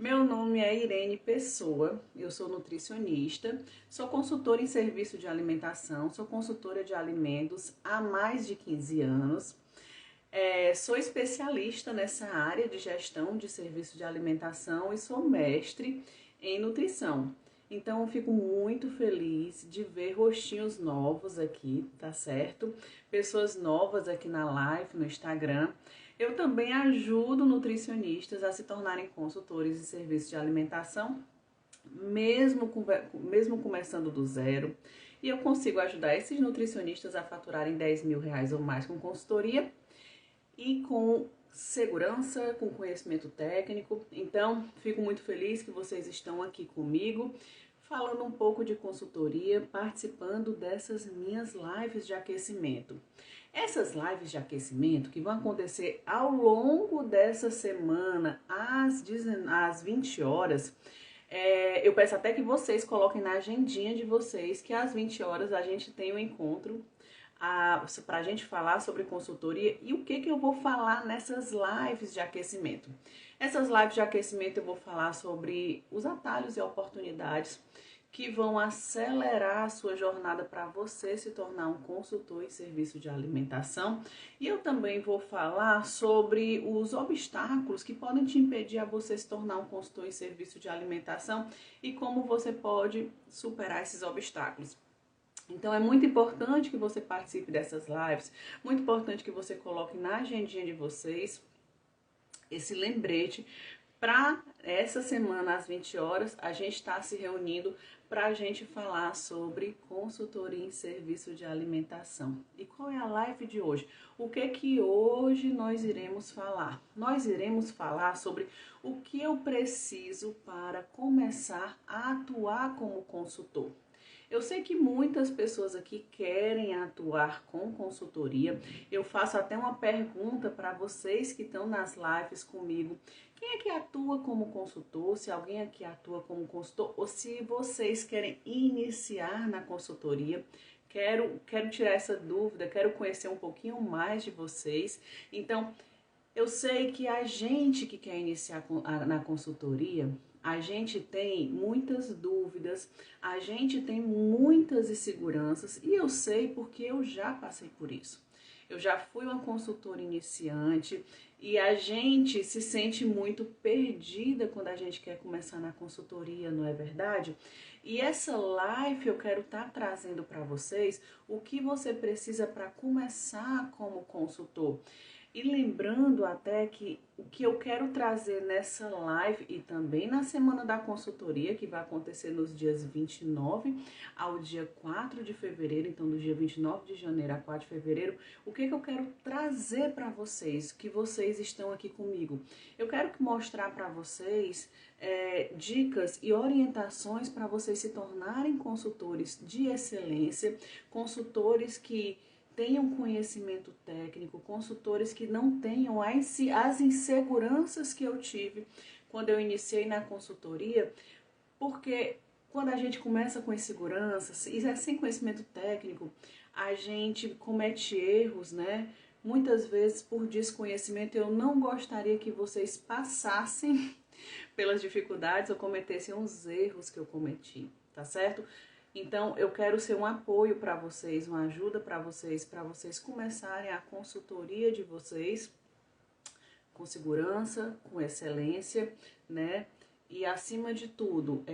Meu nome é Irene Pessoa, eu sou nutricionista, sou consultora em serviço de alimentação, sou consultora de alimentos há mais de 15 anos. Sou especialista nessa área de gestão de serviço de alimentação e sou mestre em nutrição. Então, eu fico muito feliz de ver rostinhos novos aqui, tá certo? Pessoas novas aqui na live, no Instagram. Eu também ajudo nutricionistas a se tornarem consultores de serviço de alimentação, mesmo começando do zero. E eu consigo ajudar esses nutricionistas a faturarem R$ 10.000 ou mais com consultoria e com segurança, com conhecimento técnico. Então, fico muito feliz que vocês estão aqui comigo, falando um pouco de consultoria, participando dessas minhas lives de aquecimento. Essas lives de aquecimento que vão acontecer ao longo dessa semana, às 20 horas, eu peço até que vocês coloquem na agendinha de vocês que às 20 horas a gente tem um encontro para a gente falar sobre consultoria e o que eu vou falar nessas lives de aquecimento. Essas lives de aquecimento eu vou falar sobre os atalhos e oportunidades que vão acelerar a sua jornada para você se tornar um consultor em serviço de alimentação. E eu também vou falar sobre os obstáculos que podem te impedir a você se tornar um consultor em serviço de alimentação e como você pode superar esses obstáculos. Então é muito importante que você participe dessas lives, muito importante que você coloque na agendinha de vocês esse lembrete para essa semana às 20 horas a gente está se reunindo para a gente falar sobre consultoria em serviço de alimentação. E qual é a live de hoje? O que hoje nós iremos falar? Nós iremos falar sobre o que eu preciso para começar a atuar como consultor. Eu sei que muitas pessoas aqui querem atuar com consultoria. Eu faço até uma pergunta para vocês que estão nas lives comigo. Quem é que atua como consultor? Se alguém aqui atua como consultor ou se vocês querem iniciar na consultoria. Quero tirar essa dúvida, quero conhecer um pouquinho mais de vocês. Então, eu sei que a gente que quer iniciar na consultoria, a gente tem muitas dúvidas, a gente tem muitas inseguranças e eu sei porque eu já passei por isso. Eu já fui uma consultora iniciante e a gente se sente muito perdida quando a gente quer começar na consultoria, não é verdade? E essa live eu quero estar trazendo para vocês o que você precisa para começar como consultor. E lembrando até que o que eu quero trazer nessa live e também na semana da consultoria, que vai acontecer nos dias 29 ao dia 4 de fevereiro, então do dia 29 de janeiro a 4 de fevereiro, o que eu quero trazer para vocês, que vocês estão aqui comigo. Eu quero mostrar para vocês dicas e orientações para vocês se tornarem consultores de excelência, consultores que tenham conhecimento técnico, consultores que não tenham as inseguranças que eu tive quando eu iniciei na consultoria, porque quando a gente começa com inseguranças e sem conhecimento técnico, a gente comete erros, né? Muitas vezes por desconhecimento. Eu não gostaria que vocês passassem pelas dificuldades ou cometessem os erros que eu cometi, tá certo? Então, eu quero ser um apoio para vocês, uma ajuda para vocês começarem a consultoria de vocês com segurança, com excelência, né? E acima de tudo,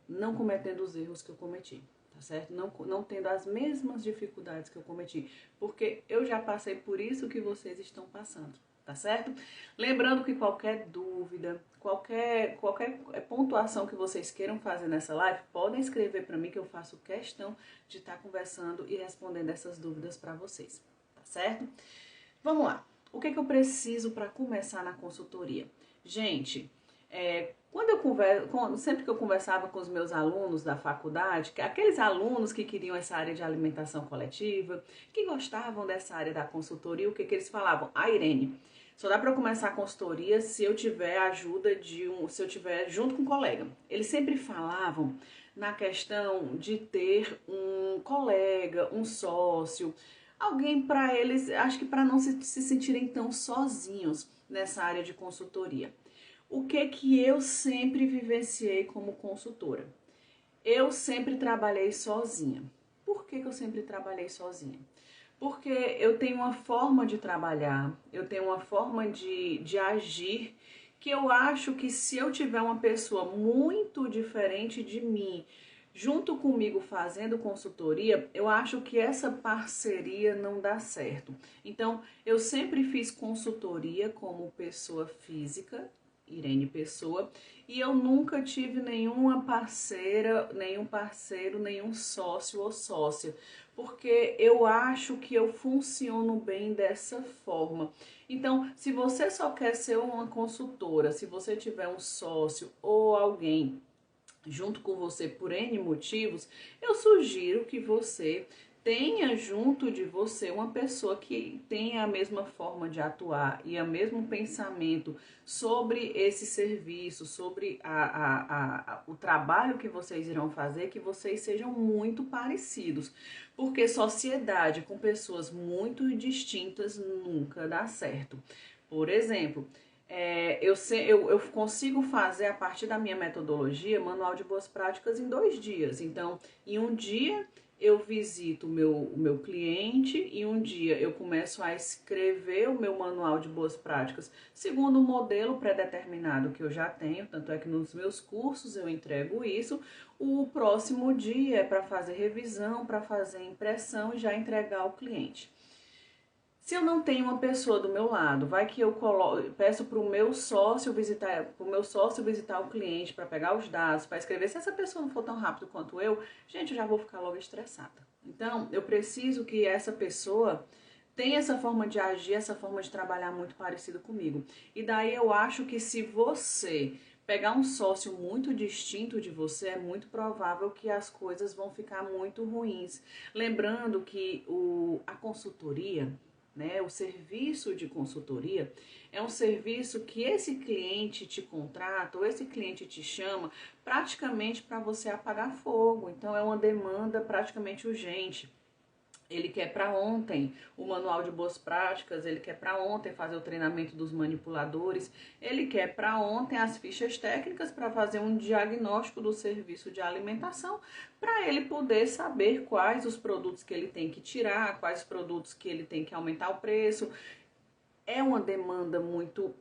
não cometendo os erros que eu cometi, tá certo? Não tendo as mesmas dificuldades que eu cometi, porque eu já passei por isso que vocês estão passando. Tá certo? Lembrando que qualquer dúvida, qualquer pontuação que vocês queiram fazer nessa live, podem escrever para mim que eu faço questão de estar conversando e respondendo essas dúvidas para vocês, tá certo? Vamos lá. O que eu preciso para começar na consultoria? Gente, sempre que eu conversava com os meus alunos da faculdade, aqueles alunos que queriam essa área de alimentação coletiva, que gostavam dessa área da consultoria, o que eles falavam? Irene, só dá para eu começar a consultoria se eu tiver a ajuda se eu tiver junto com um colega. Eles sempre falavam na questão de ter um colega, um sócio, alguém para eles, acho que para não se sentirem tão sozinhos nessa área de consultoria. O que eu sempre vivenciei como consultora? Eu sempre trabalhei sozinha. Por que eu sempre trabalhei sozinha? Porque eu tenho uma forma de trabalhar, eu tenho uma forma de agir, que eu acho que se eu tiver uma pessoa muito diferente de mim, junto comigo fazendo consultoria, eu acho que essa parceria não dá certo. Então, eu sempre fiz consultoria como pessoa física, Irene Pessoa, e eu nunca tive nenhuma parceira, nenhum parceiro, nenhum sócio ou sócia, porque eu acho que eu funciono bem dessa forma. Então, se você só quer ser uma consultora, se você tiver um sócio ou alguém junto com você por N motivos, eu sugiro que você tenha junto de você uma pessoa que tenha a mesma forma de atuar e o mesmo pensamento sobre esse serviço, sobre o trabalho que vocês irão fazer, que vocês sejam muito parecidos. Porque sociedade com pessoas muito distintas nunca dá certo. Por exemplo, eu consigo fazer, a partir da minha metodologia, manual de boas práticas em 2 dias. Então, em um dia eu visito o meu cliente e um dia eu começo a escrever o meu manual de boas práticas segundo um modelo pré-determinado que eu já tenho, tanto é que nos meus cursos eu entrego isso. O próximo dia é para fazer revisão, para fazer impressão e já entregar ao cliente. Se eu não tenho uma pessoa do meu lado, vai que eu peço para o meu sócio visitar, o cliente para pegar os dados, para escrever. Se essa pessoa não for tão rápido quanto eu, gente, eu já vou ficar logo estressada. Então, eu preciso que essa pessoa tenha essa forma de agir, essa forma de trabalhar muito parecida comigo. E daí eu acho que se você pegar um sócio muito distinto de você, é muito provável que as coisas vão ficar muito ruins. Lembrando que a consultoria, né, o serviço de consultoria é um serviço que esse cliente te contrata ou esse cliente te chama praticamente para você apagar fogo. Então é uma demanda praticamente urgente. Ele quer para ontem o manual de boas práticas, ele quer para ontem fazer o treinamento dos manipuladores, ele quer para ontem as fichas técnicas para fazer um diagnóstico do serviço de alimentação, para ele poder saber quais os produtos que ele tem que tirar, quais os produtos que ele tem que aumentar o preço. É uma demanda muito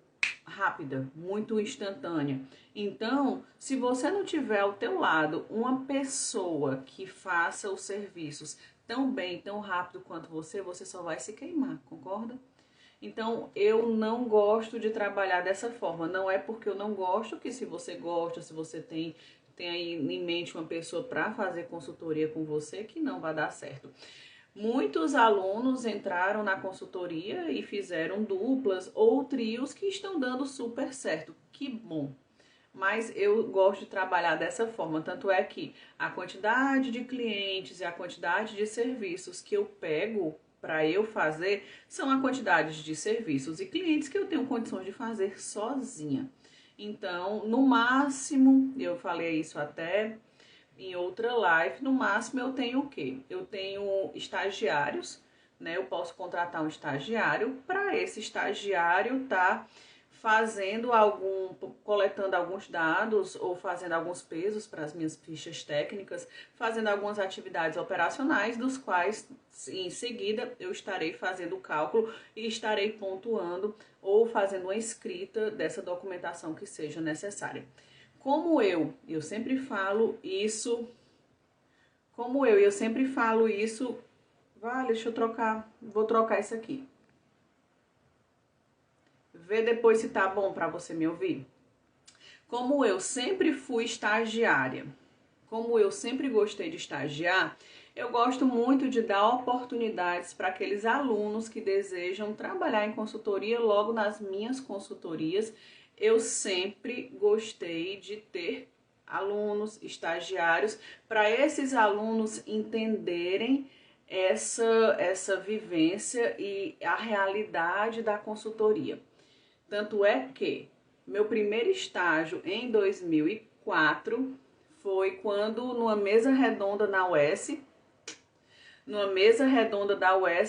rápida, muito instantânea. Então, se você não tiver ao teu lado uma pessoa que faça os serviços tão bem, tão rápido quanto você só vai se queimar, concorda? Então, eu não gosto de trabalhar dessa forma. Não é porque eu não gosto, que se você gosta, se você tem aí em mente uma pessoa para fazer consultoria com você, que não vai dar certo. Muitos alunos entraram na consultoria e fizeram duplas ou trios que estão dando super certo. Que bom! Mas eu gosto de trabalhar dessa forma, tanto é que a quantidade de clientes e a quantidade de serviços que eu pego para eu fazer são a quantidade de serviços e clientes que eu tenho condições de fazer sozinha. Então, no máximo, eu falei isso até em outra live, no máximo eu tenho o quê? Eu tenho estagiários, né? Eu posso contratar um estagiário para esse estagiário tá coletando alguns dados ou fazendo alguns pesos para as minhas fichas técnicas, fazendo algumas atividades operacionais, dos quais em seguida eu estarei fazendo o cálculo e estarei pontuando ou fazendo uma escrita dessa documentação que seja necessária. Eu sempre falo isso, vale, vou trocar isso aqui. Vê depois se tá bom para você me ouvir. Como eu sempre fui estagiária, como eu sempre gostei de estagiar, eu gosto muito de dar oportunidades para aqueles alunos que desejam trabalhar em consultoria logo nas minhas consultorias. Eu sempre gostei de ter alunos, estagiários, para esses alunos entenderem essa vivência e a realidade da consultoria. Tanto é que meu primeiro estágio em 2004 foi quando numa mesa redonda da UES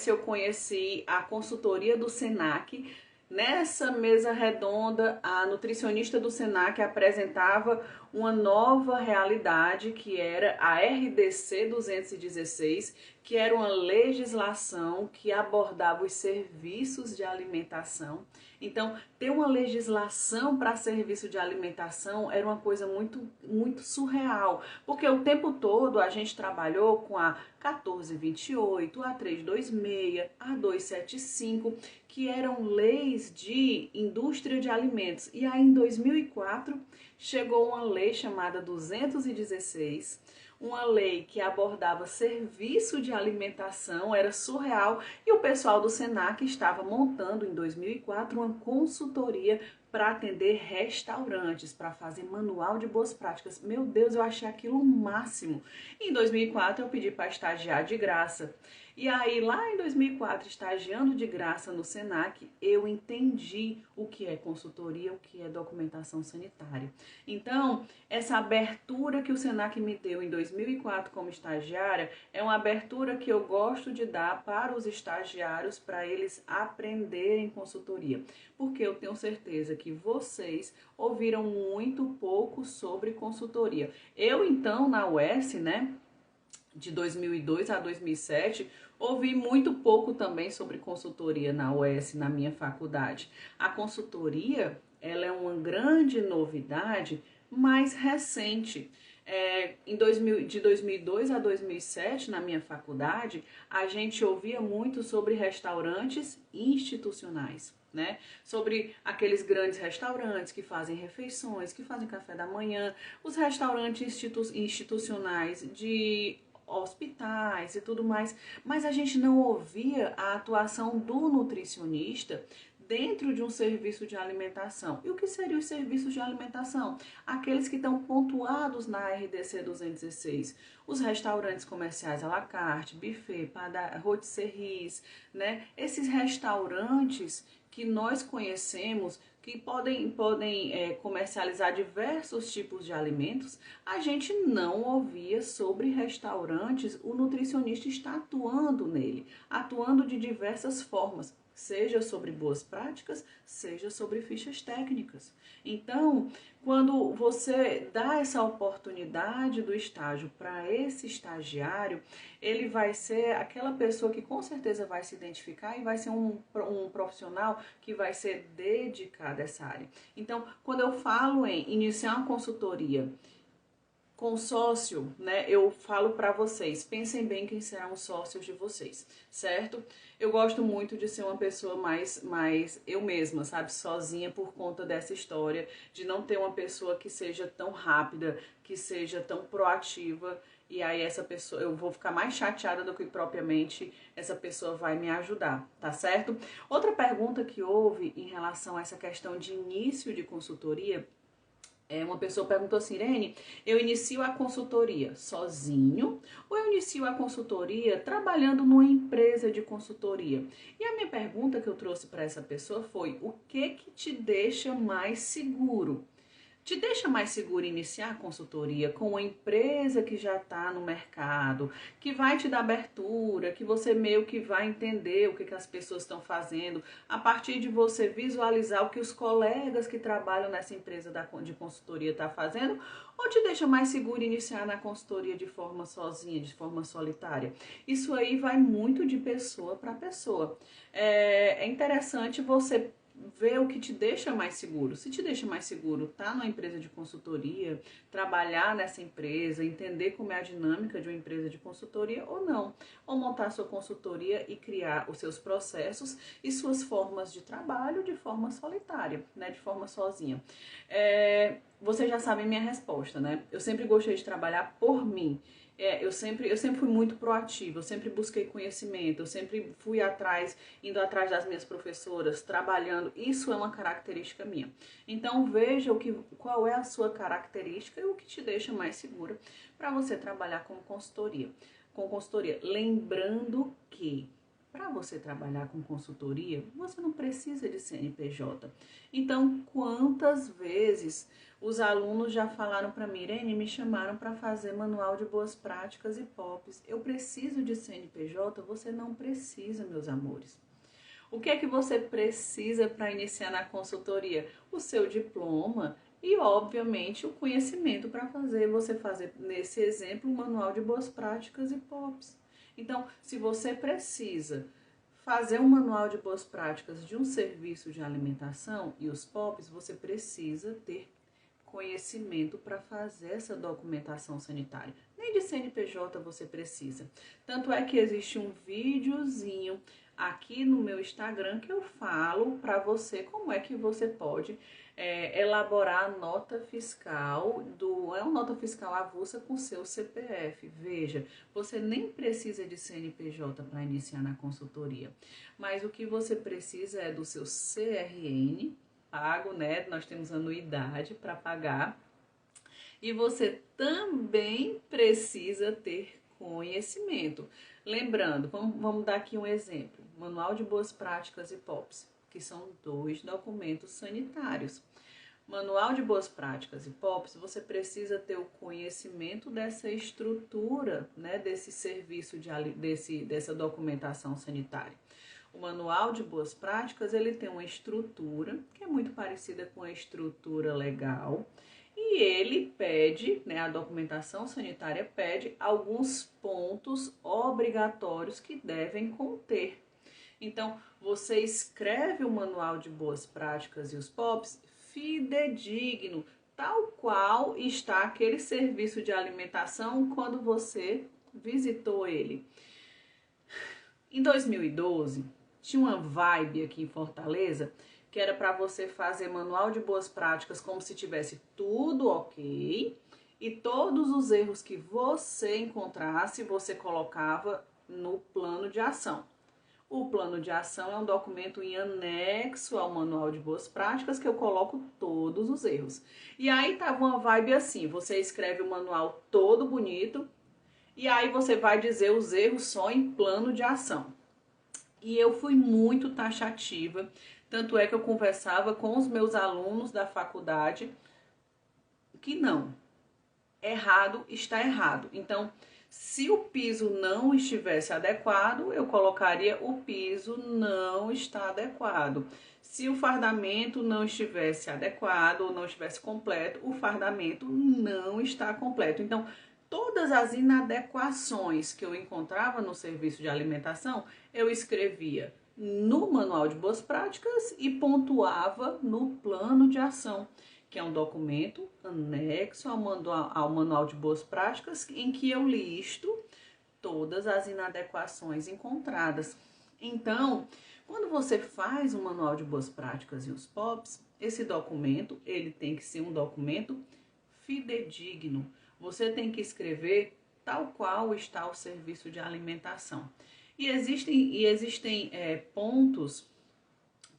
eu conheci a consultoria do Senac. Nessa mesa redonda, a nutricionista do Senac apresentava uma nova realidade, que era a RDC 216, que era uma legislação que abordava os serviços de alimentação. Então, ter uma legislação para serviço de alimentação era uma coisa muito surreal, porque o tempo todo a gente trabalhou com a 1428, a 326, a 275, que eram leis de indústria de alimentos. E aí, em 2004, chegou uma lei chamada 216, uma lei que abordava serviço de alimentação, era surreal, e o pessoal do Senac estava montando em 2004 uma consultoria para atender restaurantes, para fazer manual de boas práticas. Meu Deus, eu achei aquilo o máximo. Em 2004 eu pedi para estagiar de graça. E aí, lá em 2004, estagiando de graça no Senac, eu entendi o que é consultoria, o que é documentação sanitária. Então, essa abertura que o Senac me deu em 2004 como estagiária é uma abertura que eu gosto de dar para os estagiários, para eles aprenderem consultoria. Porque eu tenho certeza que vocês ouviram muito pouco sobre consultoria. Eu, então, na UES, né, de 2002 a 2007, ouvi muito pouco também sobre consultoria na UES, na minha faculdade. A consultoria, ela é uma grande novidade, mais recente. De 2002 a 2007, na minha faculdade, a gente ouvia muito sobre restaurantes institucionais, né? Sobre aqueles grandes restaurantes que fazem refeições, que fazem café da manhã, os restaurantes institucionais de hospitais e tudo mais, mas a gente não ouvia a atuação do nutricionista dentro de um serviço de alimentação. E o que seriam os serviços de alimentação? Aqueles que estão pontuados na RDC 216. Os restaurantes comerciais à la carte, buffet, rotisseries, né? Esses restaurantes que nós conhecemos, que podem comercializar diversos tipos de alimentos, a gente não ouvia sobre restaurantes, o nutricionista está atuando nele, atuando de diversas formas, seja sobre boas práticas, seja sobre fichas técnicas. Então, quando você dá essa oportunidade do estágio para esse estagiário, ele vai ser aquela pessoa que com certeza vai se identificar e vai ser um profissional que vai ser dedicado a essa área. Então, quando eu falo em iniciar uma consultoria com sócio, né, eu falo para vocês, pensem bem quem serão os sócios de vocês, certo? Eu gosto muito de ser uma pessoa mais eu mesma, sabe, sozinha, por conta dessa história de não ter uma pessoa que seja tão rápida, que seja tão proativa, e aí essa pessoa, eu vou ficar mais chateada do que propriamente essa pessoa vai me ajudar, tá certo? Outra pergunta que houve em relação a essa questão de início de consultoria, uma pessoa perguntou assim: Irene, eu inicio a consultoria sozinho ou eu inicio a consultoria trabalhando numa empresa de consultoria? E a minha pergunta que eu trouxe para essa pessoa foi: o que te deixa mais seguro? Te deixa mais seguro iniciar a consultoria com uma empresa que já está no mercado, que vai te dar abertura, que você meio que vai entender o que as pessoas estão fazendo, a partir de você visualizar o que os colegas que trabalham nessa empresa de consultoria estão fazendo, ou te deixa mais seguro iniciar na consultoria de forma sozinha, de forma solitária? Isso aí vai muito de pessoa para pessoa. É interessante você ver o que te deixa mais seguro. Se te deixa mais seguro tá numa empresa de consultoria, trabalhar nessa empresa, entender como é a dinâmica de uma empresa de consultoria ou não. Ou montar sua consultoria e criar os seus processos e suas formas de trabalho de forma solitária, né, de forma sozinha. Vocês já sabem minha resposta, né? Eu sempre gostei de trabalhar por mim. Eu sempre fui muito proativa, eu sempre busquei conhecimento, eu sempre fui indo atrás das minhas professoras, trabalhando. Isso é uma característica minha. Então veja qual é a sua característica e o que te deixa mais segura para você trabalhar com consultoria. Lembrando que para você trabalhar com consultoria, você não precisa de CNPJ. Então, quantas vezes os alunos já falaram para mim: Irene, me chamaram para fazer manual de boas práticas e POPs. Eu preciso de CNPJ? Você não precisa, meus amores. O que é que você precisa para iniciar na consultoria? O seu diploma e, obviamente, o conhecimento para você fazer, nesse exemplo, um manual de boas práticas e POPs. Então, se você precisa fazer um manual de boas práticas de um serviço de alimentação e os POPs, você precisa ter conhecimento para fazer essa documentação sanitária. Nem de CNPJ você precisa. Tanto é que existe um videozinho aqui no meu Instagram que eu falo para você como é que você pode elaborar a nota fiscal é uma nota fiscal avulsa com seu CPF. Veja, você nem precisa de CNPJ para iniciar na consultoria, mas o que você precisa é do seu CRN pago, né? Nós temos anuidade para pagar. E você também precisa ter conhecimento. Lembrando, vamos dar aqui um exemplo. Manual de Boas Práticas e POPs, que são 2 documentos sanitários. Manual de Boas Práticas e POPs, você precisa ter o conhecimento dessa estrutura, né, desse serviço, dessa documentação sanitária. O Manual de Boas Práticas, ele tem uma estrutura que é muito parecida com a estrutura legal e ele pede, né, a documentação sanitária pede alguns pontos obrigatórios que devem conter. Então, você escreve o Manual de Boas Práticas e os POPs fidedigno, tal qual está aquele serviço de alimentação quando você visitou ele. Em 2012, tinha uma vibe aqui em Fortaleza que era para você fazer manual de boas práticas como se tivesse tudo ok e todos os erros que você encontrasse, você colocava no plano de ação. O plano de ação é um documento em anexo ao manual de boas práticas que eu coloco todos os erros. E aí tava uma vibe assim, você escreve o manual todo bonito e aí você vai dizer os erros só em plano de ação. E eu fui muito taxativa, tanto é que eu conversava com os meus alunos da faculdade que não, errado está errado. Então, se o piso não estivesse adequado, eu colocaria o piso não está adequado. Se o fardamento não estivesse adequado ou não estivesse completo, o fardamento não está completo. Então, todas as inadequações que eu encontrava no serviço de alimentação, eu escrevia no Manual de Boas Práticas e pontuava no Plano de Ação, que é um documento anexo ao Manual de Boas Práticas, em que eu listo todas as inadequações encontradas. Então, quando você faz o Manual de Boas Práticas e os POPs, esse documento, ele tem que ser um documento fidedigno. Você tem que escrever tal qual está o serviço de alimentação. E existem pontos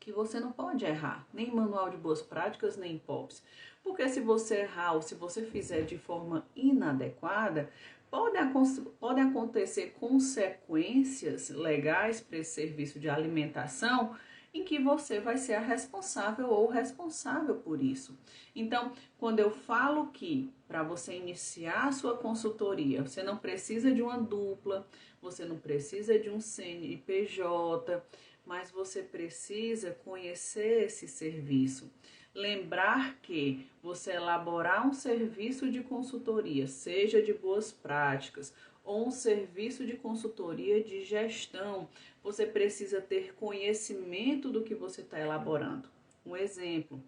que você não pode errar, nem em manual de boas práticas, nem em POPs. Porque se você errar ou se você fizer de forma inadequada, pode acontecer consequências legais para esse serviço de alimentação em que você vai ser a responsável ou responsável por isso. Então, quando eu falo que para você iniciar a sua consultoria, você não precisa de uma dupla, você não precisa de um CNPJ, mas você precisa conhecer esse serviço. Lembrar que você elaborar um serviço de consultoria, seja de boas práticas ou um serviço de consultoria de gestão, você precisa ter conhecimento do que você está elaborando. Um exemplo,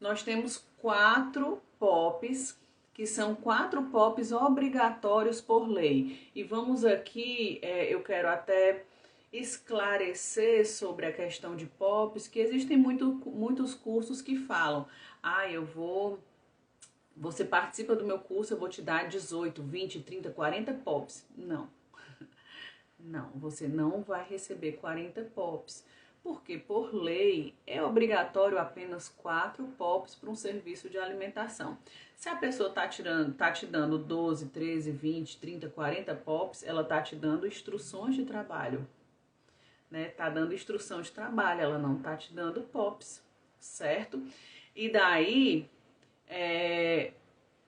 nós temos 4 POPs, que são 4 POPs obrigatórios por lei. E vamos aqui, eu quero até esclarecer sobre a questão de POPs, que existem muitos cursos que falam, você participa do meu curso, eu vou te dar 18, 20, 30, 40 POPs. Não, não, você não vai receber 40 POPs, porque por lei é obrigatório apenas 4 POPs para um serviço de alimentação. Se a pessoa tá te dando 12, 13, 20, 30, 40 POPs, ela tá te dando instruções de trabalho. Né, tá dando instrução de trabalho, ela não tá te dando POPs, certo? E daí,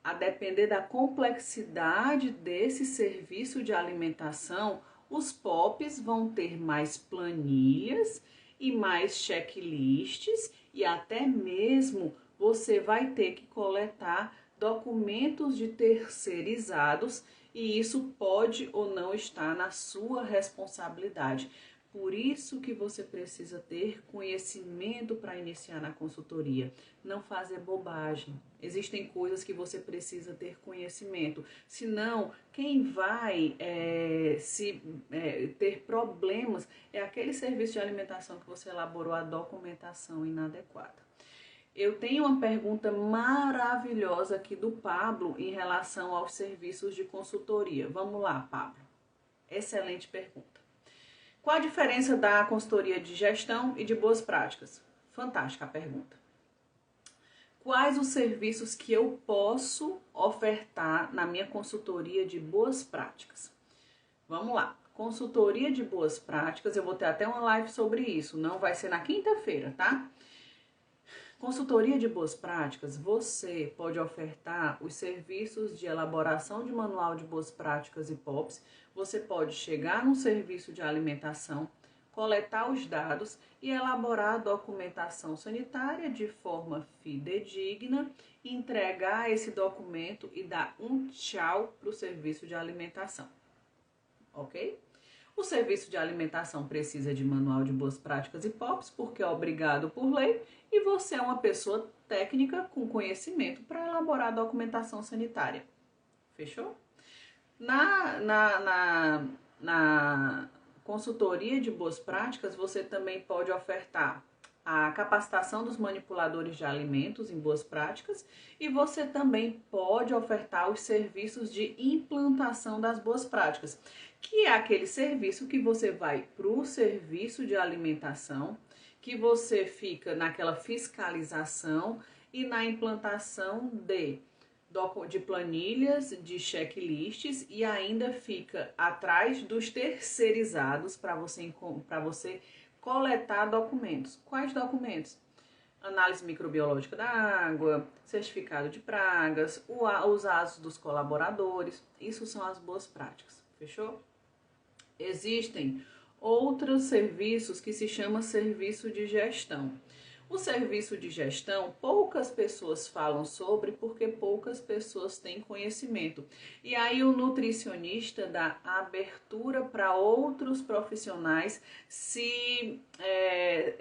a depender da complexidade desse serviço de alimentação, os POPs vão ter mais planilhas e mais checklists, e até mesmo você vai ter que coletar documentos de terceirizados, e isso pode ou não estar na sua responsabilidade. Por isso que você precisa ter conhecimento para iniciar na consultoria. Não fazer bobagem. Existem coisas que você precisa ter conhecimento. Senão, quem vai ter problemas é aquele serviço de alimentação que você elaborou a documentação inadequada. Eu tenho uma pergunta maravilhosa aqui do Pablo em relação aos serviços de consultoria. Vamos lá, Pablo. Excelente pergunta. Qual a diferença da consultoria de gestão e de boas práticas? Fantástica a pergunta. Quais os serviços que eu posso ofertar na minha consultoria de boas práticas? Vamos lá. Consultoria de boas práticas, eu vou ter até uma live sobre isso, não vai ser na quinta-feira, tá? Consultoria de boas práticas, você pode ofertar os serviços de elaboração de manual de boas práticas e POPs, você pode chegar num serviço de alimentação, coletar os dados e elaborar a documentação sanitária de forma fidedigna, entregar esse documento e dar um tchau para o serviço de alimentação, ok? O serviço de alimentação precisa de manual de boas práticas e POPs, porque é obrigado por lei, e você é uma pessoa técnica com conhecimento para elaborar a documentação sanitária. Fechou? Na consultoria de boas práticas, você também pode ofertar a capacitação dos manipuladores de alimentos em boas práticas e você também pode ofertar os serviços de implantação das boas práticas, que é aquele serviço que você vai para o serviço de alimentação, que você fica naquela fiscalização e na implantação de planilhas, de checklists e ainda fica atrás dos terceirizados para você coletar documentos. Quais documentos? Análise microbiológica da água, certificado de pragas, os atos dos colaboradores. Isso são as boas práticas, fechou? Existem outros serviços que se chama serviço de gestão. O serviço de gestão, poucas pessoas falam sobre porque poucas pessoas têm conhecimento. E aí o nutricionista dá abertura para outros profissionais se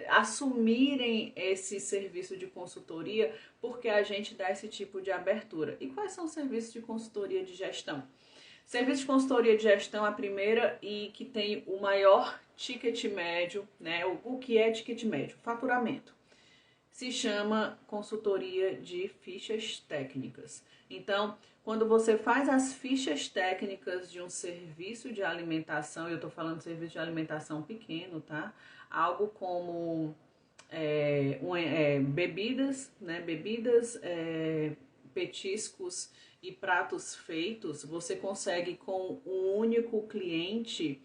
assumirem esse serviço de consultoria, porque a gente dá esse tipo de abertura. E quais são os serviços de consultoria de gestão? Serviço de consultoria de gestão, a primeira e que tem o maior ticket médio, né? O que é ticket médio? Faturamento. Se chama consultoria de fichas técnicas. Então, quando você faz as fichas técnicas de um serviço de alimentação, eu estou falando de serviço de alimentação pequeno, tá? Algo como bebidas, né? Bebidas, petiscos e pratos feitos, você consegue com um único cliente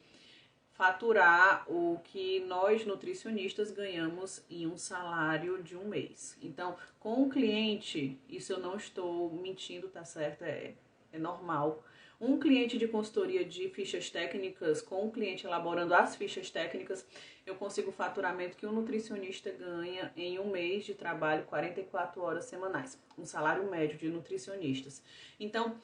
faturar o que nós nutricionistas ganhamos em um salário de um mês. Então, com um cliente, isso eu não estou mentindo, tá certo? É normal. Um cliente de consultoria de fichas técnicas, com um cliente elaborando as fichas técnicas, eu consigo o faturamento que um nutricionista ganha em um mês de trabalho, 44 horas semanais. Um salário médio de nutricionistas. Então,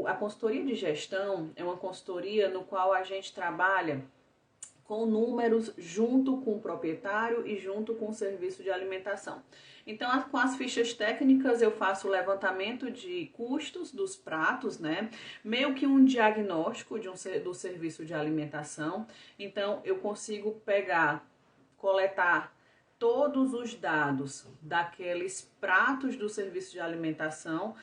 a consultoria de gestão é uma consultoria no qual a gente trabalha com números junto com o proprietário e junto com o serviço de alimentação. Então, com as fichas técnicas, eu faço o levantamento de custos dos pratos, né? Meio que um diagnóstico do serviço de alimentação. Então, eu consigo coletar todos os dados daqueles pratos do serviço de alimentação.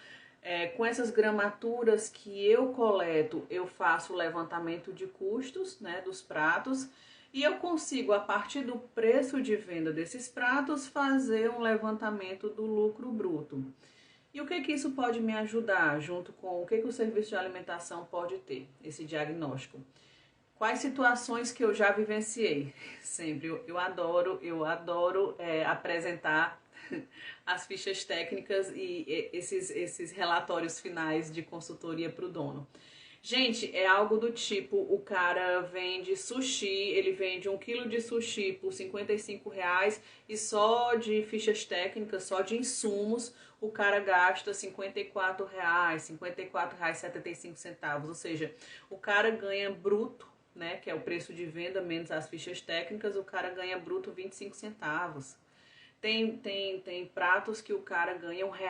Com essas gramaturas que eu coleto, eu faço o levantamento de custos, né, dos pratos, e eu consigo, a partir do preço de venda desses pratos, fazer um levantamento do lucro bruto. E o que isso pode me ajudar, junto com o que o serviço de alimentação pode ter, esse diagnóstico? Quais situações que eu já vivenciei? Sempre, eu adoro apresentar as fichas técnicas e esses relatórios finais de consultoria para o dono. Gente, é algo do tipo, o cara vende sushi, ele vende 1 quilo de sushi por R$ 55 e só de fichas técnicas, só de insumos, o cara gasta R$ 54, R$ 54,75. Ou seja, o cara ganha bruto, né, que é o preço de venda menos as fichas técnicas, o cara ganha bruto 25 centavos. Tem pratos que o cara ganha R$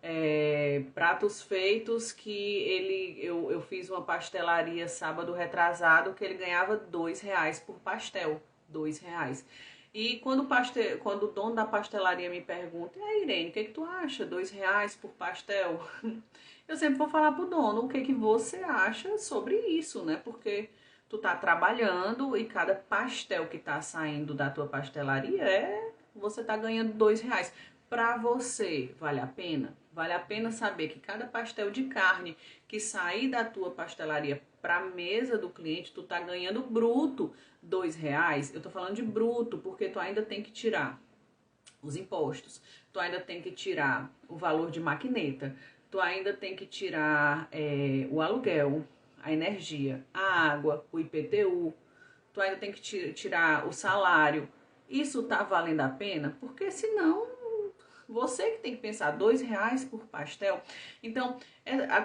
1. Pratos feitos que eu fiz uma pastelaria sábado retrasado que ele ganhava R$ 2 por pastel. R$ 2. E quando o dono da pastelaria me pergunta, e aí, Irene, o que tu acha? R$ 2 por pastel? Eu sempre vou falar pro dono o que você acha sobre isso, né? Porque tu tá trabalhando e cada pastel que tá saindo da tua pastelaria você tá ganhando R$ 2. Pra você, vale a pena? Vale a pena saber que cada pastel de carne que sair da tua pastelaria pra mesa do cliente, tu tá ganhando bruto R$ 2. Eu tô falando de bruto, porque tu ainda tem que tirar os impostos, tu ainda tem que tirar o valor de maquineta, tu ainda tem que tirar o aluguel, a energia, a água, o IPTU, tu ainda tem que tirar o salário. Isso tá valendo a pena? Porque senão você que tem que pensar R$ 2 por pastel. Então,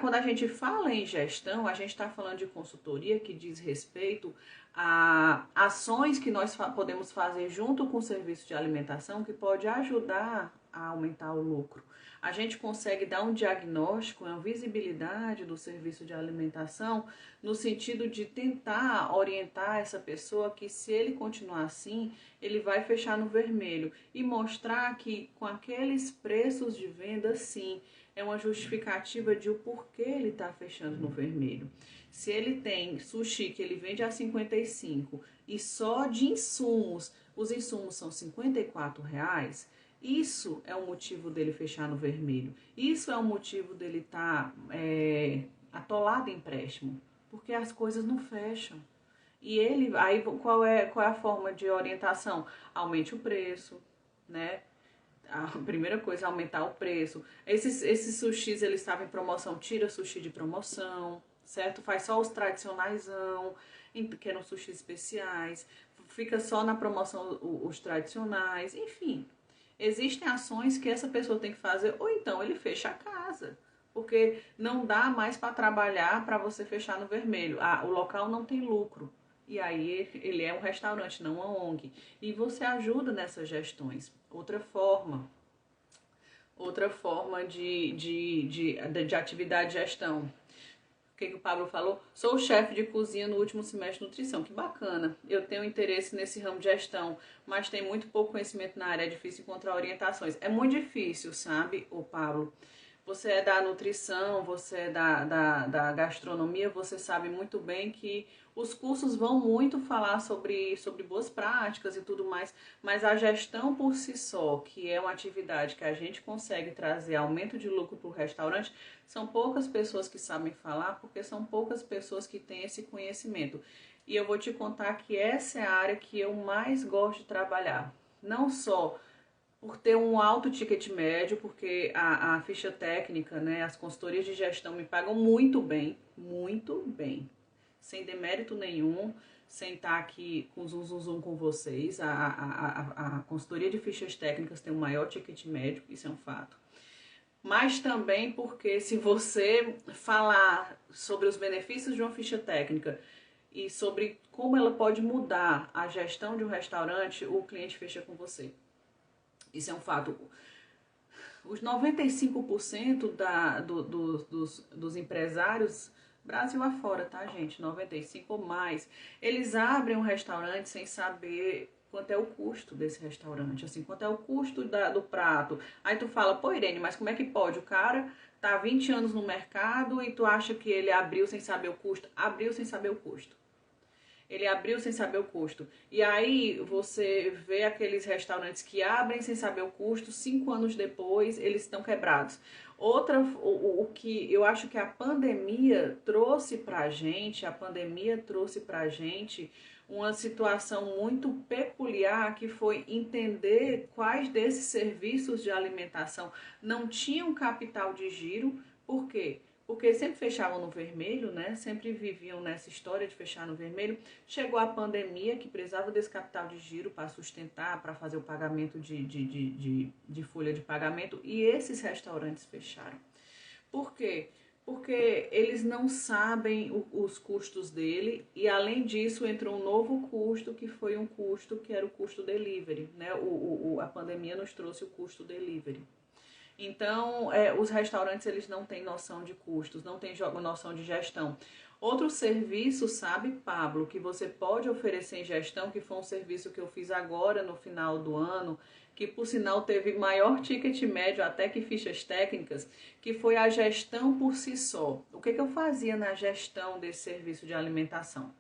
quando a gente fala em gestão, a gente está falando de consultoria que diz respeito a ações que nós podemos fazer junto com o serviço de alimentação que pode ajudar a aumentar o lucro. A gente consegue dar um diagnóstico, uma visibilidade do serviço de alimentação no sentido de tentar orientar essa pessoa que se ele continuar assim, ele vai fechar no vermelho e mostrar que com aqueles preços de venda, sim, é uma justificativa de o porquê ele está fechando no vermelho. Se ele tem sushi que ele vende a 55 e só de insumos, os insumos são R$ 54, isso é o motivo dele fechar no vermelho. Isso é o motivo dele estar atolado em empréstimo, porque as coisas não fecham. E aí qual é a forma de orientação? Aumente o preço, né? A primeira coisa é aumentar o preço. Esses sushis, eles estavam em promoção, tira sushi de promoção, certo? Faz só os tradicionaisão, que eram sushis especiais, fica só na promoção os tradicionais, enfim. Existem ações que essa pessoa tem que fazer, ou então ele fecha a casa, porque não dá mais para trabalhar para você fechar no vermelho. O local não tem lucro. E aí ele é um restaurante, não uma ONG. E você ajuda nessas gestões. Outra forma de atividade de gestão. O que o Pablo falou? Sou chefe de cozinha no último semestre de nutrição. Que bacana. Eu tenho interesse nesse ramo de gestão, mas tenho muito pouco conhecimento na área. É difícil encontrar orientações. É muito difícil, sabe, o Pablo? Você é da nutrição, você é da gastronomia, você sabe muito bem que os cursos vão muito falar sobre boas práticas e tudo mais, mas a gestão por si só, que é uma atividade que a gente consegue trazer aumento de lucro para o restaurante, são poucas pessoas que sabem falar, porque são poucas pessoas que têm esse conhecimento. E eu vou te contar que essa é a área que eu mais gosto de trabalhar. Não só por ter um alto ticket médio, porque a ficha técnica, né, as consultorias de gestão me pagam muito bem, sem demérito nenhum, sem estar aqui com zum com vocês. A consultoria de fichas técnicas tem o maior ticket médio, isso é um fato. Mas também porque se você falar sobre os benefícios de uma ficha técnica e sobre como ela pode mudar a gestão de um restaurante, o cliente fecha com você. Isso é um fato. Os 95% dos empresários, Brasil afora, tá, gente? 95% ou mais, eles abrem um restaurante sem saber quanto é o custo desse restaurante, assim, quanto é o custo do prato. Aí tu fala, pô, Irene, mas como é que pode? O cara tá há 20 anos no mercado e tu acha que ele abriu sem saber o custo? Abriu sem saber o custo. Ele abriu sem saber o custo. E aí você vê aqueles restaurantes que abrem sem saber o custo, 5 anos depois eles estão quebrados. O que eu acho que a pandemia trouxe pra gente uma situação muito peculiar, que foi entender quais desses serviços de alimentação não tinham capital de giro. Por quê? porque sempre fechavam no vermelho, né? Sempre viviam nessa história de fechar no vermelho. Chegou a pandemia, que precisava desse capital de giro para sustentar, para fazer o pagamento de folha de pagamento, e esses restaurantes fecharam. Por quê? Porque eles não sabem os custos dele, e além disso entrou um novo custo, que foi um custo que era o custo delivery, né? A pandemia nos trouxe o custo delivery. Então, os restaurantes, eles não têm noção de custos, não têm noção de gestão. Outro serviço, sabe, Pablo, que você pode oferecer em gestão, que foi um serviço que eu fiz agora no final do ano, que por sinal teve maior ticket médio até que fichas técnicas, que foi a gestão por si só. O que eu fazia na gestão desse serviço de alimentação?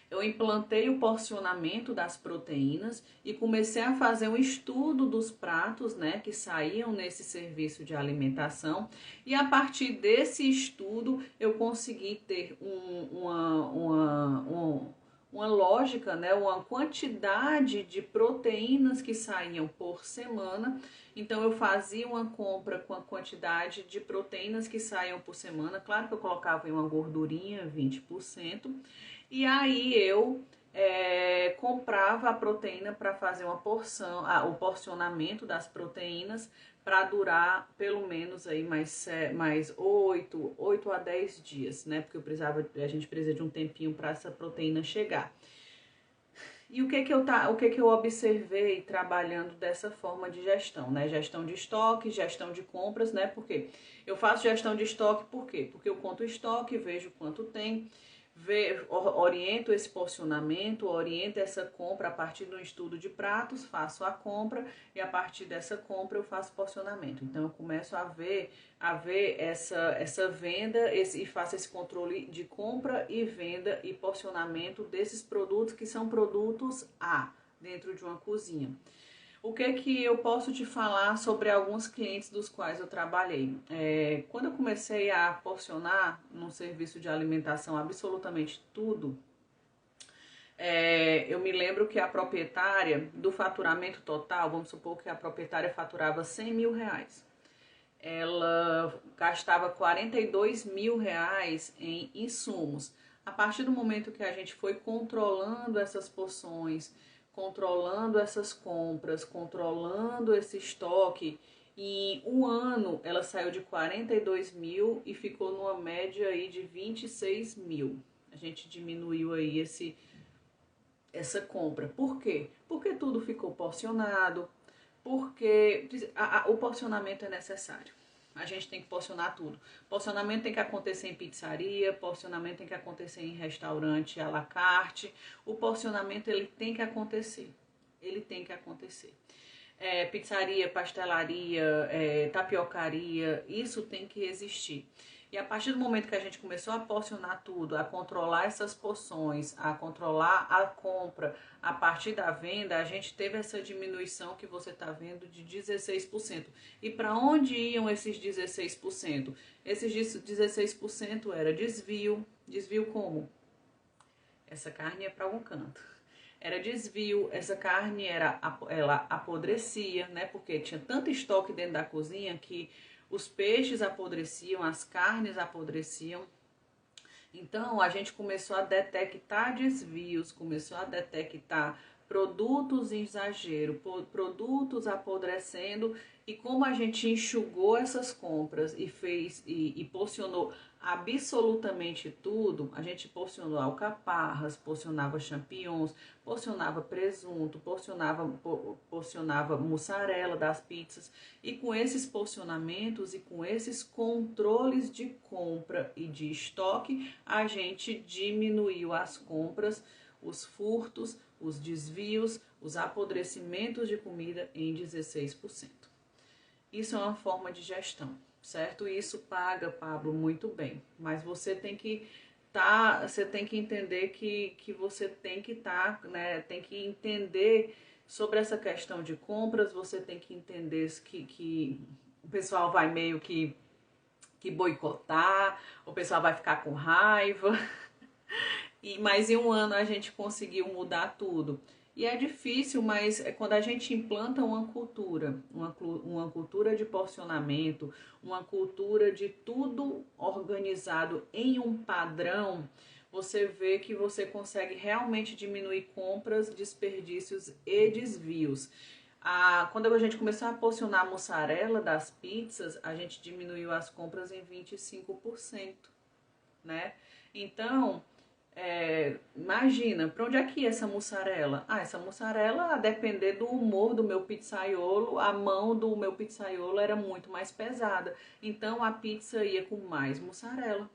Eu implantei o porcionamento das proteínas e comecei a fazer um estudo dos pratos, né, que saíam nesse serviço de alimentação. E a partir desse estudo, eu consegui ter uma lógica, né, uma quantidade de proteínas que saíam por semana. Então, eu fazia uma compra com a quantidade de proteínas que saíam por semana. Claro que eu colocava em uma gordurinha, 20%. E aí eu comprava a proteína para fazer uma porção, o porcionamento das proteínas para durar pelo menos aí mais 8 a 10 dias, né? Porque a gente precisa de um tempinho para essa proteína chegar. E o que eu observei trabalhando dessa forma de gestão, né? Gestão de estoque, gestão de compras, né? Porque eu faço gestão de estoque, por quê? Porque eu conto o estoque, vejo quanto tem, oriento esse porcionamento, oriento essa compra a partir do estudo de pratos, faço a compra e a partir dessa compra eu faço porcionamento. Então eu começo a ver essa venda e faço esse controle de compra e venda e porcionamento desses produtos que são produtos A dentro de uma cozinha. O que eu posso te falar sobre alguns clientes dos quais eu trabalhei? Quando eu comecei a porcionar num serviço de alimentação absolutamente tudo, eu me lembro que a proprietária, do faturamento total, vamos supor que a proprietária faturava 100 mil reais. Ela gastava 42 mil reais em insumos. A partir do momento que a gente foi controlando essas porções, controlando essas compras, controlando esse estoque, em um ano ela saiu de 42 mil e ficou numa média aí de 26 mil. A gente diminuiu aí essa compra. Por quê? Porque tudo ficou porcionado, porque o porcionamento é necessário. A gente tem que porcionar tudo. Porcionamento tem que acontecer em pizzaria, porcionamento tem que acontecer em restaurante à la carte. O porcionamento ele tem que acontecer. Ele tem que acontecer. Pizzaria, pastelaria, tapiocaria, isso tem que existir. E a partir do momento que a gente começou a porcionar tudo, a controlar essas porções, a controlar a compra, a partir da venda, a gente teve essa diminuição que você está vendo de 16%. E para onde iam esses 16%? Esses 16% era desvio. Desvio como? Essa carne ia para algum canto. Era desvio, essa carne ela apodrecia, né? Porque tinha tanto estoque dentro da cozinha que os peixes apodreciam, as carnes apodreciam. Então, a gente começou a detectar desvios, começou a detectar produtos em exagero, produtos apodrecendo, e como a gente enxugou essas compras e fez e porcionou absolutamente tudo, a gente porcionou alcaparras, porcionava champignons, porcionava presunto, porcionava mussarela das pizzas, e com esses porcionamentos e com esses controles de compra e de estoque, a gente diminuiu as compras, os furtos, os desvios, os apodrecimentos de comida em 16%. Isso é uma forma de gestão, certo? E isso paga, Pablo, muito bem. Mas você tem que entender que você tem que né? Tem que entender sobre essa questão de compras, você tem que entender que o pessoal vai meio que boicotar, o pessoal vai ficar com raiva. Mas em um ano a gente conseguiu mudar tudo. E é difícil, mas é quando a gente implanta uma cultura de porcionamento, uma cultura de tudo organizado em um padrão, você vê que você consegue realmente diminuir compras, desperdícios e desvios. Quando a gente começou a porcionar a mussarela das pizzas, a gente diminuiu as compras em 25%, né? Então, imagina, para onde é que ia essa mussarela? Essa mussarela, a depender do humor do meu pizzaiolo, a mão do meu pizzaiolo era muito mais pesada. Então, a pizza ia com mais mussarela,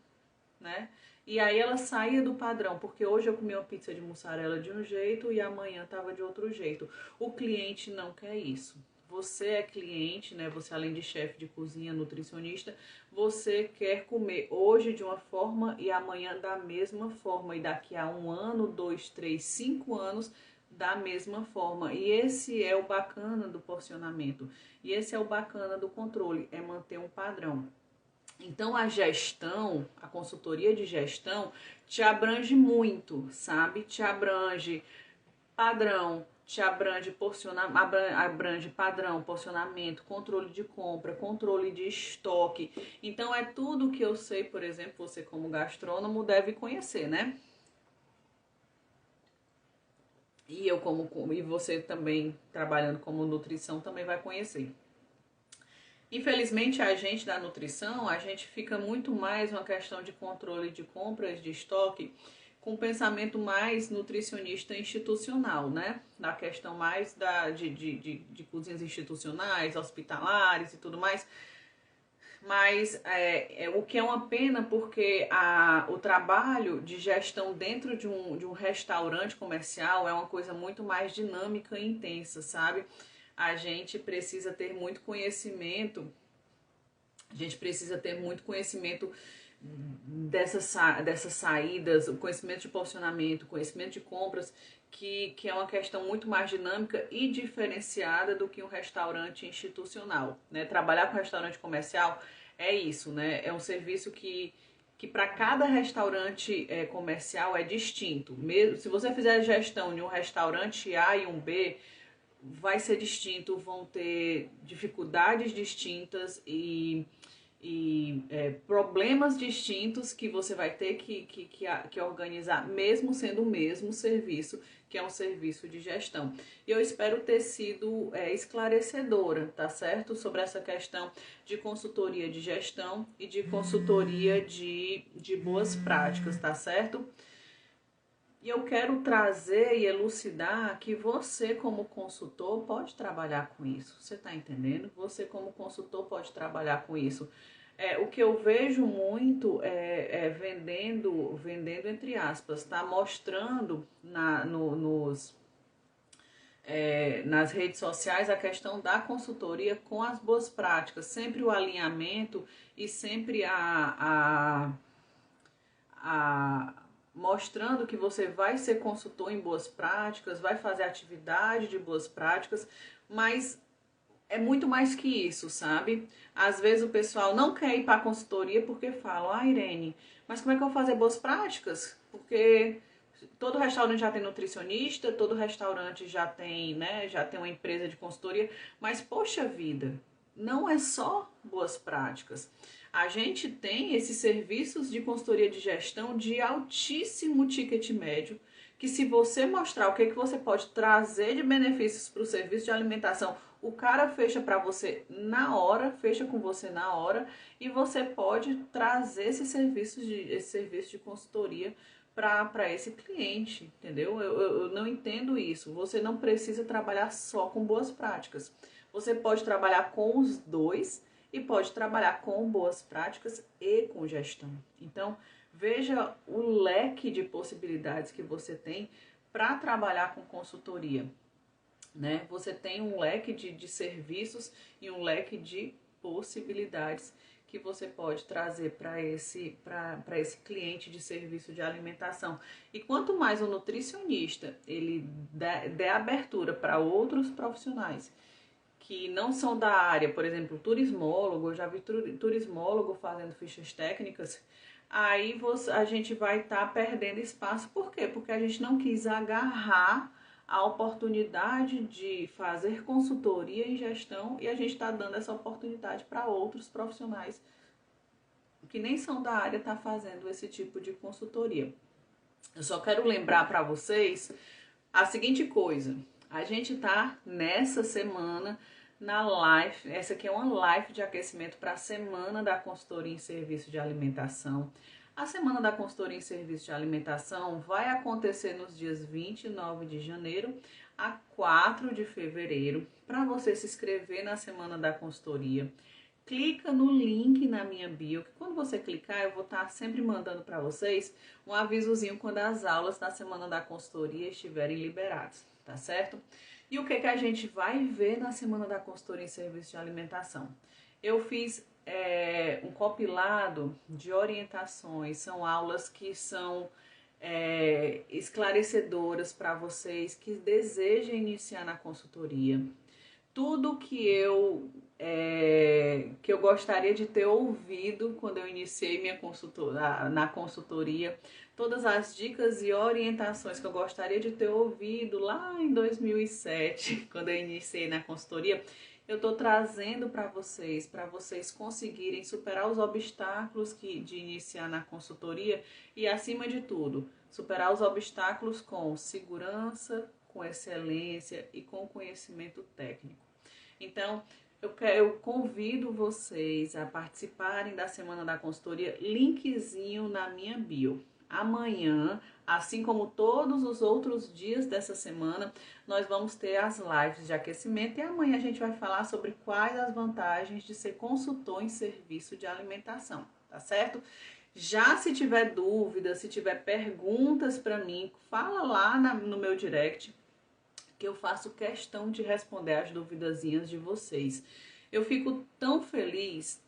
né? E aí ela saía do padrão, porque hoje eu comi uma pizza de mussarela de um jeito e amanhã estava de outro jeito. O cliente não quer isso. Você é cliente, né? Você, além de chefe de cozinha, nutricionista, você quer comer hoje de uma forma e amanhã da mesma forma. E daqui a 1 ano, 2, 3, 5 anos, da mesma forma. E esse é o bacana do porcionamento. E esse é o bacana do controle, é manter um padrão. Então a gestão, a consultoria de gestão te abrange muito, sabe? Te abrange padrão, te abrange abrange padrão, porcionamento, controle de compra, controle de estoque. Então é tudo que eu sei, por exemplo, você como gastrônomo deve conhecer, né? E você também trabalhando como nutrição também vai conhecer. Infelizmente, a gente da nutrição, a gente fica muito mais uma questão de controle de compras, de estoque, com um pensamento mais nutricionista institucional, né? Na questão mais de cozinhas institucionais, hospitalares e tudo mais. Mas o que é uma pena, porque o trabalho de gestão dentro de um restaurante comercial é uma coisa muito mais dinâmica e intensa, sabe? A gente precisa ter muito conhecimento, dessas saídas, o conhecimento de posicionamento, conhecimento de compras, que é uma questão muito mais dinâmica e diferenciada do que um restaurante institucional, né? Trabalhar com restaurante comercial é isso, né? É um serviço que para cada restaurante comercial é distinto. Mesmo se você fizer a gestão de um restaurante A e um B, vai ser distinto, vão ter dificuldades distintas e problemas distintos que você vai ter que organizar, mesmo sendo o mesmo serviço, que é um serviço de gestão. E eu espero ter sido esclarecedora, tá certo? Sobre essa questão de consultoria de gestão e de consultoria de boas práticas, tá certo? E eu quero trazer e elucidar que você, como consultor, pode trabalhar com isso. Você está entendendo? Você, como consultor, pode trabalhar com isso. O que eu vejo muito vendendo entre aspas, tá? Mostrando nas redes sociais a questão da consultoria com as boas práticas. Sempre o alinhamento e sempre mostrando que você vai ser consultor em boas práticas, vai fazer atividade de boas práticas, mas é muito mais que isso, sabe? Às vezes o pessoal não quer ir para a consultoria porque fala, Irene, mas como é que eu vou fazer boas práticas? Porque todo restaurante já tem nutricionista, todo restaurante já tem, né, já tem uma empresa de consultoria, mas poxa vida, não é só boas práticas. A gente tem esses serviços de consultoria de gestão de altíssimo ticket médio, que se você mostrar o que você pode trazer de benefícios para o serviço de alimentação, o cara fecha para você na hora, fecha com você na hora, e você pode trazer esse serviço de consultoria para esse cliente, entendeu? Eu não entendo isso. Você não precisa trabalhar só com boas práticas. Você pode trabalhar com os dois e pode trabalhar com boas práticas e com gestão. Então, veja o leque de possibilidades que você tem para trabalhar com consultoria, né? Você tem um leque de serviços e um leque de possibilidades que você pode trazer para esse cliente de serviço de alimentação. E quanto mais o nutricionista ele der abertura para outros profissionais que não são da área, por exemplo, turismólogo, eu já vi turismólogo fazendo fichas técnicas, aí a gente vai estar perdendo espaço. Por quê? Porque a gente não quis agarrar a oportunidade de fazer consultoria em gestão e a gente está dando essa oportunidade para outros profissionais que nem são da área estar fazendo esse tipo de consultoria. Eu só quero lembrar para vocês a seguinte coisa: a gente está nessa semana na live, essa aqui é uma live de aquecimento para a Semana da Consultoria em Serviço de Alimentação. A Semana da Consultoria em Serviço de Alimentação vai acontecer nos dias 29 de janeiro a 4 de fevereiro. Para você se inscrever na Semana da Consultoria, clica no link na minha bio, que quando você clicar eu vou estar sempre mandando para vocês um avisozinho quando as aulas da Semana da Consultoria estiverem liberadas, tá certo? E o que a gente vai ver na Semana da Consultoria em Serviço de Alimentação? Eu fiz um compilado de orientações, são aulas que são esclarecedoras para vocês que desejam iniciar na consultoria. Tudo que eu gostaria de ter ouvido quando eu iniciei minha na consultoria, todas as dicas e orientações que eu gostaria de ter ouvido lá em 2007, quando eu iniciei na consultoria, eu estou trazendo para vocês conseguirem superar os obstáculos de iniciar na consultoria e, acima de tudo, superar os obstáculos com segurança, com excelência e com conhecimento técnico. Então, eu convido vocês a participarem da Semana da Consultoria, linkzinho na minha bio. Amanhã, assim como todos os outros dias dessa semana, nós vamos ter as lives de aquecimento e amanhã a gente vai falar sobre quais as vantagens de ser consultor em serviço de alimentação, tá certo? Já se tiver dúvidas, se tiver perguntas para mim, fala lá no meu direct, que eu faço questão de responder as duvidazinhas de vocês. Eu fico tão feliz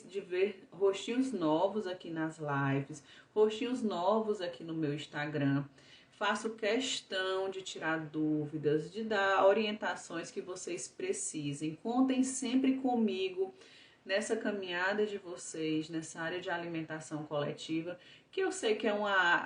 de ver rostinhos novos aqui nas lives, rostinhos novos aqui no meu Instagram. Faço questão de tirar dúvidas, de dar orientações que vocês precisem. Contem sempre comigo nessa caminhada de vocês, nessa área de alimentação coletiva, que eu sei que é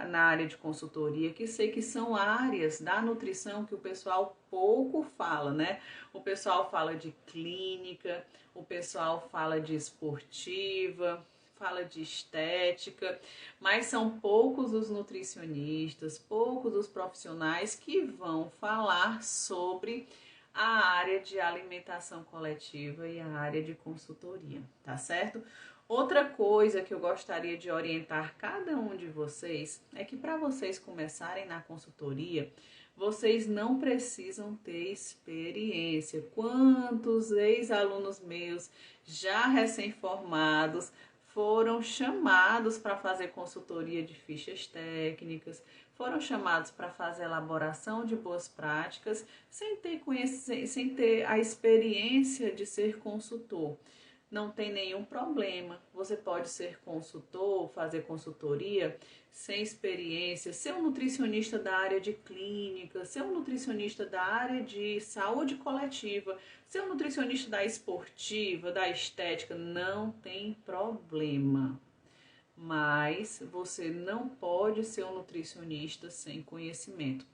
na área de consultoria, que sei que são áreas da nutrição que o pessoal pouco fala, né? O pessoal fala de clínica, o pessoal fala de esportiva, fala de estética, mas são poucos os nutricionistas, poucos os profissionais que vão falar sobre a área de alimentação coletiva e a área de consultoria, tá certo? Outra coisa que eu gostaria de orientar cada um de vocês é que para vocês começarem na consultoria, vocês não precisam ter experiência. Quantos ex-alunos meus, já recém-formados, foram chamados para fazer consultoria de fichas técnicas, foram chamados para fazer elaboração de boas práticas, sem ter a experiência de ser consultor. Não tem nenhum problema, você pode ser consultor, fazer consultoria sem experiência, ser um nutricionista da área de clínica, ser um nutricionista da área de saúde coletiva, ser um nutricionista da esportiva, da estética, não tem problema. Mas você não pode ser um nutricionista sem conhecimento.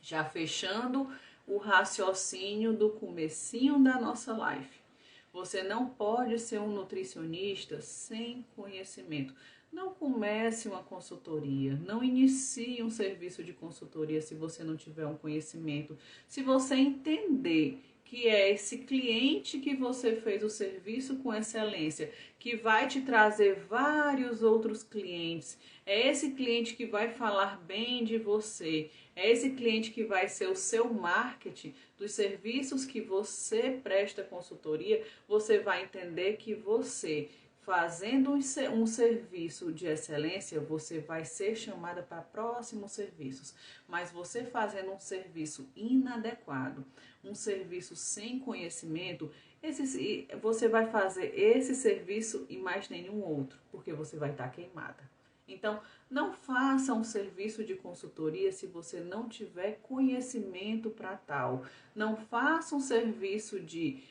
Já fechando o raciocínio do comecinho da nossa live. Você não pode ser um nutricionista sem conhecimento. Não comece uma consultoria, não inicie um serviço de consultoria se você não tiver um conhecimento. Se você entender que é esse cliente que você fez o serviço com excelência, que vai te trazer vários outros clientes, é esse cliente que vai falar bem de você, é esse cliente que vai ser o seu marketing dos serviços que você presta consultoria, você vai entender que você, fazendo um serviço de excelência, você vai ser chamada para próximos serviços. Mas você fazendo um serviço inadequado, um serviço sem conhecimento, você vai fazer esse serviço e mais nenhum outro, porque você vai estar queimada. Então, não faça um serviço de consultoria se você não tiver conhecimento para tal. Não faça um serviço de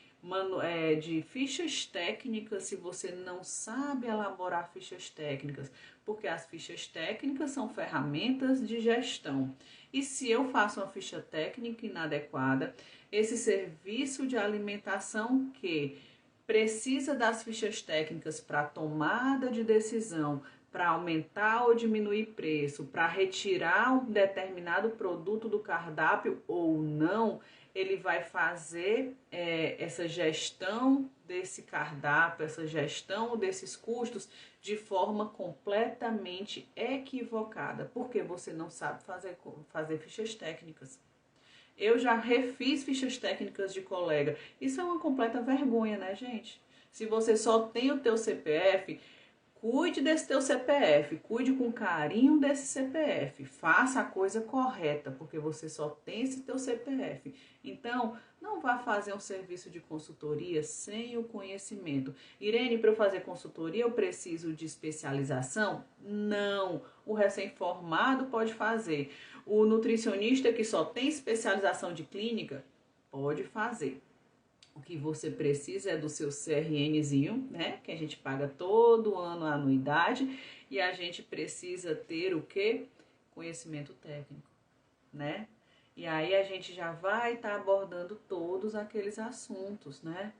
de fichas técnicas se você não sabe elaborar fichas técnicas, porque as fichas técnicas são ferramentas de gestão. E se eu faço uma ficha técnica inadequada, esse serviço de alimentação que precisa das fichas técnicas para tomada de decisão, para aumentar ou diminuir preço, para retirar um determinado produto do cardápio ou não, ele vai fazer essa gestão desse cardápio, essa gestão desses custos de forma completamente equivocada, porque você não sabe fazer fichas técnicas. Eu já refiz fichas técnicas de colega. Isso é uma completa vergonha, né, gente? Se você só tem o teu CPF, cuide desse teu CPF, cuide com carinho desse CPF, faça a coisa correta, porque você só tem esse teu CPF. Então, não vá fazer um serviço de consultoria sem o conhecimento. Irene, para eu fazer consultoria, eu preciso de especialização? Não, o recém-formado pode fazer. O nutricionista que só tem especialização de clínica, pode fazer. O que você precisa é do seu CRNzinho, né? Que a gente paga todo ano a anuidade. E a gente precisa ter o quê? Conhecimento técnico, né? E aí a gente já vai estar abordando todos aqueles assuntos, né?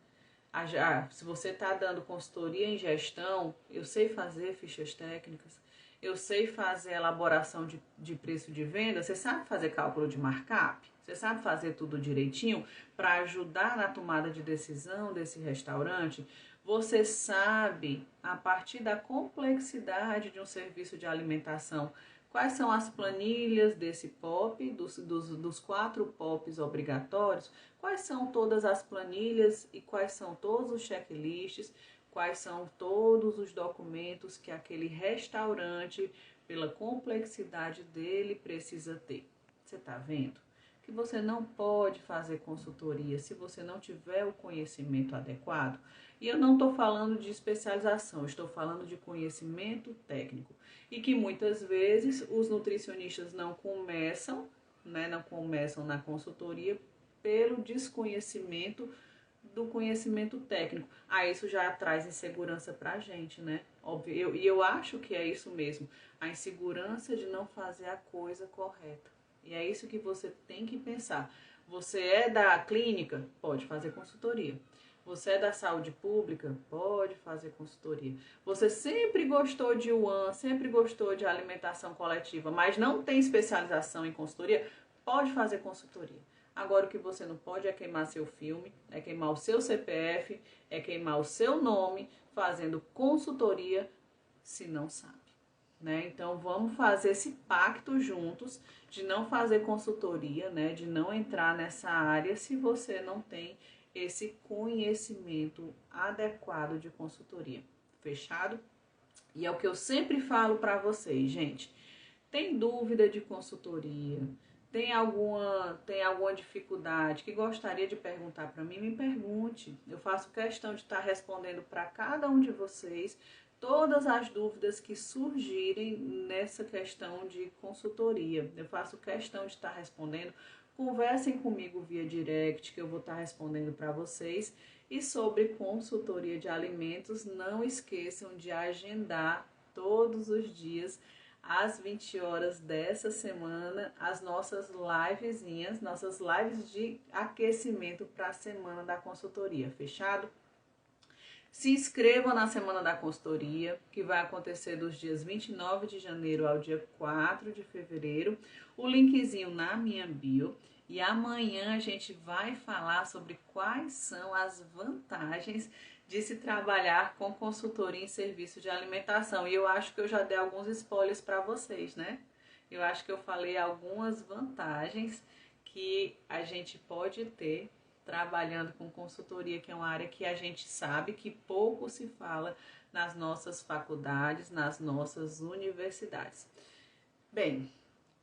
Se você está dando consultoria em gestão, eu sei fazer fichas técnicas, eu sei fazer elaboração de preço de venda, você sabe fazer cálculo de markup? Você sabe fazer tudo direitinho para ajudar na tomada de decisão desse restaurante? Você sabe, a partir da complexidade de um serviço de alimentação, quais são as planilhas desse POP, dos 4 POPs obrigatórios? Quais são todas as planilhas e quais são todos os checklists? Quais são todos os documentos que aquele restaurante, pela complexidade dele, precisa ter? Você está vendo? Que você não pode fazer consultoria se você não tiver o conhecimento adequado. E eu não estou falando de especialização, estou falando de conhecimento técnico. E que muitas vezes os nutricionistas não começam na consultoria pelo desconhecimento do conhecimento técnico. Isso já traz insegurança pra gente, né? Óbvio, eu acho que é isso mesmo, a insegurança de não fazer a coisa correta. E é isso que você tem que pensar. Você é da clínica? Pode fazer consultoria. Você é da saúde pública? Pode fazer consultoria. Você sempre gostou de UAN, sempre gostou de alimentação coletiva, mas não tem especialização em consultoria? Pode fazer consultoria. Agora o que você não pode é queimar seu filme, é queimar o seu CPF, é queimar o seu nome fazendo consultoria se não sabe. Né? Então vamos fazer esse pacto juntos de não fazer consultoria, né? De não entrar nessa área se você não tem esse conhecimento adequado de consultoria. Fechado? E é o que eu sempre falo para vocês, gente. Tem dúvida de consultoria? Tem alguma dificuldade que gostaria de perguntar para mim? Me pergunte. Eu faço questão de estar respondendo para cada um de vocês todas as dúvidas que surgirem nessa questão de consultoria. Eu faço questão de estar respondendo. Conversem comigo via direct, que eu vou estar respondendo para vocês. E sobre consultoria de alimentos, não esqueçam de agendar todos os dias, às 20 horas dessa semana, as nossas livezinhas, nossas lives de aquecimento para a semana da consultoria. Fechado? Se inscrevam na Semana da Consultoria, que vai acontecer dos dias 29 de janeiro ao dia 4 de fevereiro. O linkzinho na minha bio. E amanhã a gente vai falar sobre quais são as vantagens de se trabalhar com consultoria em serviço de alimentação. E eu acho que eu já dei alguns spoilers para vocês, né? Eu acho que eu falei algumas vantagens que a gente pode ter trabalhando com consultoria, que é uma área que a gente sabe que pouco se fala nas nossas faculdades, nas nossas universidades. Bem,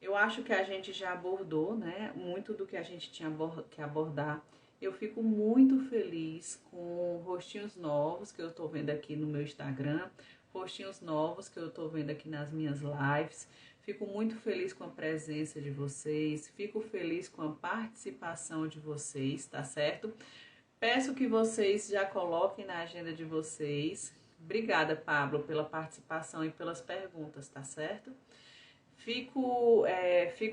eu acho que a gente já abordou, né, muito do que a gente tinha que abordar. Eu fico muito feliz com rostinhos novos que eu tô vendo aqui no meu Instagram, rostinhos novos que eu tô vendo aqui nas minhas lives. Fico muito feliz com a presença de vocês, fico feliz com a participação de vocês, tá certo? Peço que vocês já coloquem na agenda de vocês. Obrigada, Pablo, pela participação e pelas perguntas, tá certo? Fico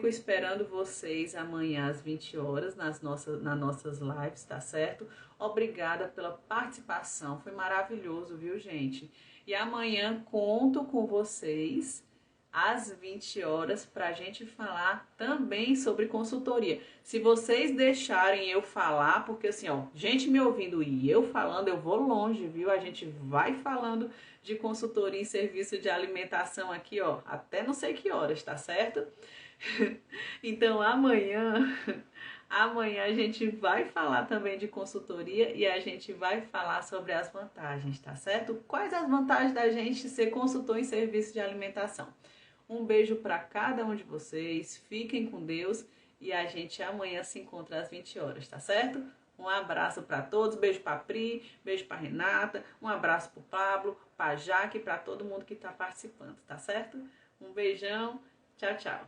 esperando vocês amanhã às 20 horas nas nossas lives, tá certo? Obrigada pela participação, foi maravilhoso, viu, gente? E amanhã conto com vocês às 20 horas para a gente falar também sobre consultoria. Se vocês deixarem eu falar, porque assim, ó, gente me ouvindo e eu falando, eu vou longe, viu? A gente vai falando de consultoria e serviço de alimentação aqui, ó, até não sei que horas, tá certo? Então amanhã a gente vai falar também de consultoria e a gente vai falar sobre as vantagens, tá certo? Quais as vantagens da gente ser consultor em serviço de alimentação? Um beijo para cada um de vocês, fiquem com Deus e a gente amanhã se encontra às 20 horas, tá certo? Um abraço para todos, beijo para Pri, beijo para Renata, um abraço para o Pablo, para Jaque e para todo mundo que está participando, tá certo? Um beijão, tchau, tchau.